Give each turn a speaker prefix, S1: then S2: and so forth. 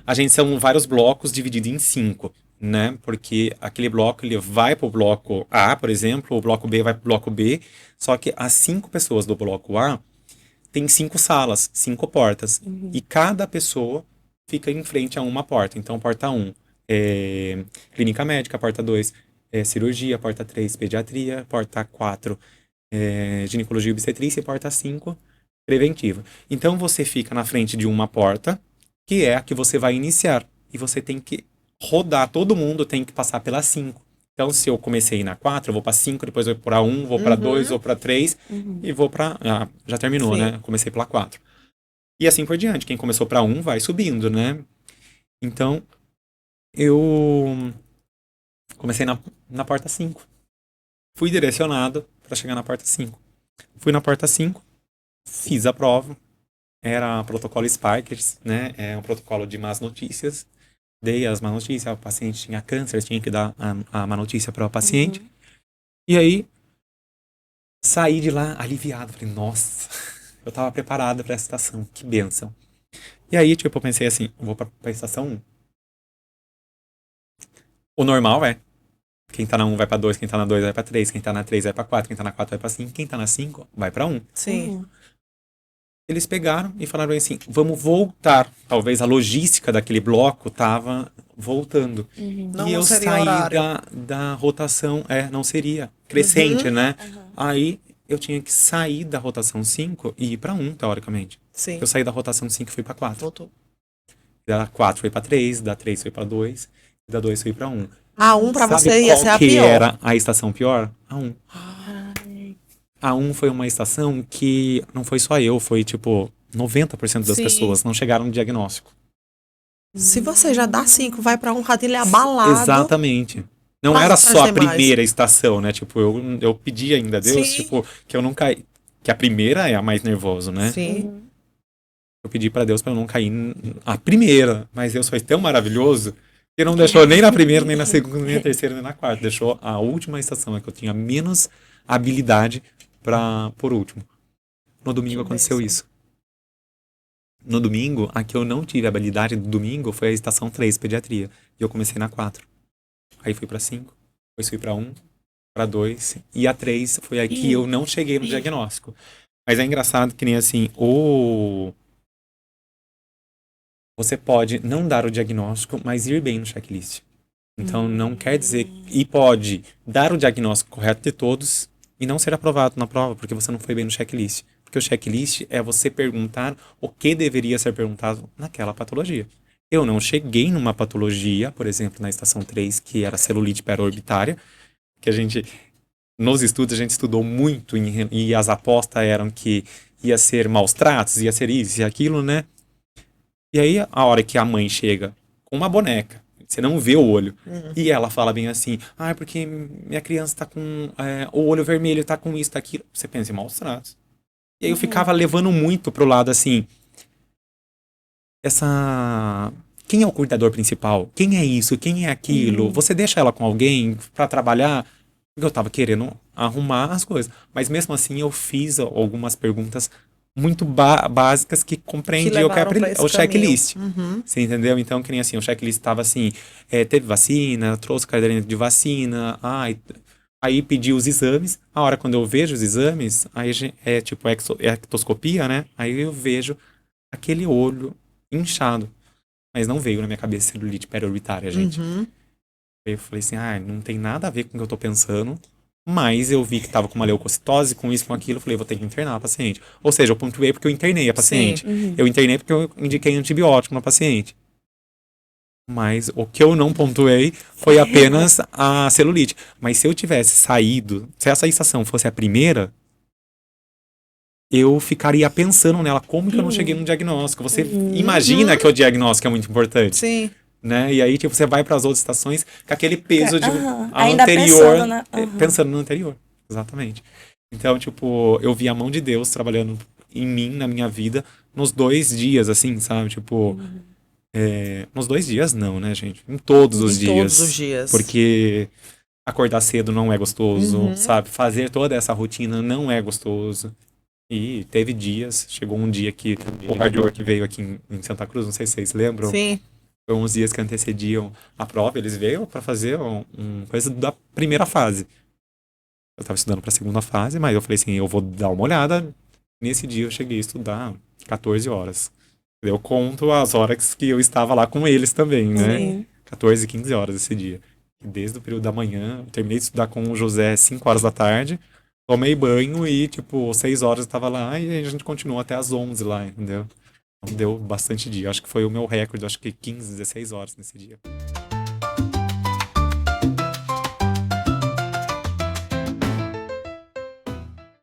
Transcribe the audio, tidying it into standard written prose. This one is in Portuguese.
S1: A gente são vários blocos divididos em 5, né? Porque aquele bloco, ele vai pro bloco A, por exemplo, o bloco B vai pro bloco B, só que as 5 pessoas do bloco A tem 5 salas, 5 portas. E cada pessoa fica em frente a uma porta. Então, porta um é clínica médica, porta 2 é cirurgia, porta 3 pediatria, porta 4 é ginecologia e obstetrícia e porta 5 preventiva. Então, você fica na frente de uma porta, que é a que você vai iniciar. E você tem que rodar, todo mundo tem que passar pelas 5. Então, se eu comecei na 4, eu vou para 5, depois eu vou para 1, vou para 2, vou para 3 e vou para. Ah, já terminou,
S2: Sim.
S1: né? Comecei pela 4. E assim por diante. Quem começou para 1 vai subindo, né? Então, eu comecei na porta 5. Fui direcionado para chegar na porta 5. Fui na porta 5, fiz a prova. Era protocolo Sparkers, né? É um protocolo de más notícias. Dei as más notícias, o paciente tinha câncer, tinha que dar a má notícia para o paciente. E aí, saí de lá aliviado. Falei, nossa, eu tava preparado para essa estação, que bênção. E aí, tipo, eu pensei assim, vou pra estação 1. O normal é, quem tá na 1 vai pra 2, quem tá na 2 vai pra 3, quem tá na 3 vai pra 4, quem tá na 4 vai pra 5, quem tá na 5 vai pra 1.
S2: Sim.
S1: Eles pegaram e falaram assim, vamos voltar. Talvez a logística daquele bloco tava voltando. E
S2: Não
S1: eu
S2: seria
S1: saí
S2: horário.
S1: da rotação, não seria crescente, né? Aí eu tinha que sair da rotação 5 e ir pra 1, teoricamente.
S2: Sim.
S1: Eu saí da rotação 5 e fui pra 4.
S2: Voltou.
S1: Da 4 foi pra 3, da 3 foi pra 2, da 2 foi pra 1.
S2: A 1 pra
S1: Sabe
S2: você ia
S1: qual
S2: ser a
S1: que
S2: pior.
S1: era a estação pior? A 1. A 1 foi uma estação que não foi só eu, foi tipo 90% das
S2: Sim.
S1: pessoas não chegaram no diagnóstico.
S2: Se você já dá 5, vai pra um ratilho abalado.
S1: Exatamente. Não
S2: Passa
S1: era
S2: pras
S1: só a
S2: demais.
S1: primeira estação, né? Tipo, eu pedi ainda a Deus,
S2: Sim.
S1: tipo, que eu não caí. Que a primeira é a mais nervoso, né?
S2: Sim.
S1: Eu pedi pra Deus pra eu não cair a primeira. Mas Deus foi tão maravilhoso que não deixou nem na primeira, nem na segunda, nem na terceira, nem na quarta. Deixou a última estação, a que eu tinha menos habilidade por último. No domingo aconteceu isso. No domingo, a que eu não tive habilidade do domingo foi a estação 3, pediatria. E eu comecei na 4. Aí fui pra 5, depois fui pra 1, pra 2 e a 3 foi a que eu não cheguei no diagnóstico. Mas é engraçado que nem assim, você pode não dar o diagnóstico, mas ir bem no checklist. Então não quer dizer e pode dar o diagnóstico correto de todos e não ser aprovado na prova porque você não foi bem no checklist. Porque o checklist é você perguntar o que deveria ser perguntado naquela patologia. Eu não cheguei numa patologia, por exemplo, na estação 3, que era celulite periorbitária, que a gente nos estudos a gente estudou muito e as apostas eram que ia ser maus tratos, ia ser isso e aquilo, né? E aí a hora que a mãe chega com uma boneca, você não vê o olho, e ela fala bem assim, porque minha criança tá com o olho vermelho, tá com isso, tá aquilo. Você pensa em maus tratos. E aí eu ficava levando muito pro lado assim, quem é o cuidador principal? Quem é isso? Quem é aquilo? Você deixa ela com alguém pra trabalhar? Porque eu tava querendo arrumar as coisas. Mas mesmo assim eu fiz algumas perguntas muito básicas que
S2: Que
S1: compreendiam
S2: levaram pra esse
S1: o
S2: caminho.
S1: checklist. Você entendeu? Então, que nem assim, o checklist estava assim, teve vacina, trouxe caderneta de vacina, aí pedi os exames. A hora quando eu vejo os exames, aí é tipo ectoscopia, né? Aí eu vejo aquele olho inchado. Mas não veio na minha cabeça celulite periorbitária, gente. Aí eu falei assim, não tem nada a ver com o que eu tô pensando. Mas eu vi que tava com uma leucocitose, com isso, com aquilo. Eu falei, vou ter que internar a paciente. Ou seja, eu pontuei porque eu internei a
S2: Sim.
S1: paciente. Eu internei porque eu indiquei antibiótico na paciente. Mas o que eu não pontuei foi apenas a celulite. Mas se eu tivesse saído, se essa estação fosse a primeira, eu ficaria pensando nela, como que eu não cheguei no diagnóstico? Você imagina que o diagnóstico é muito importante,
S2: Sim.
S1: né? E aí, tipo, você vai para as outras estações com aquele peso de a
S3: Ainda
S1: anterior,
S3: pensando, né?
S1: pensando no anterior. Exatamente. Então, tipo, eu vi a mão de Deus trabalhando em mim, na minha vida, nos 2 dias, assim, sabe? Tipo, nos 2 dias não, né, gente? Em todos os
S2: Em
S1: dias.
S2: todos os dias.
S1: Porque acordar cedo não é gostoso, sabe? Fazer toda essa rotina não é gostoso. E teve dias, chegou um dia que o hard work veio aqui em Santa Cruz, não sei se vocês lembram.
S2: Sim.
S1: Foi uns dias que antecediam a prova, eles veio para fazer coisa da primeira fase. Eu tava estudando pra segunda fase, mas eu falei assim, eu vou dar uma olhada. Nesse dia eu cheguei a estudar 14 horas. Eu conto as horas que eu estava lá com eles também, né?
S2: Sim.
S1: 14, 15 horas esse dia. Desde o período da manhã, eu terminei de estudar com o José às 5 horas da tarde, tomei banho e, tipo, 6 horas eu tava lá e a gente continuou até às 11 lá, entendeu? Então deu bastante dia. Acho que foi o meu recorde, acho que 15, 16 horas nesse dia.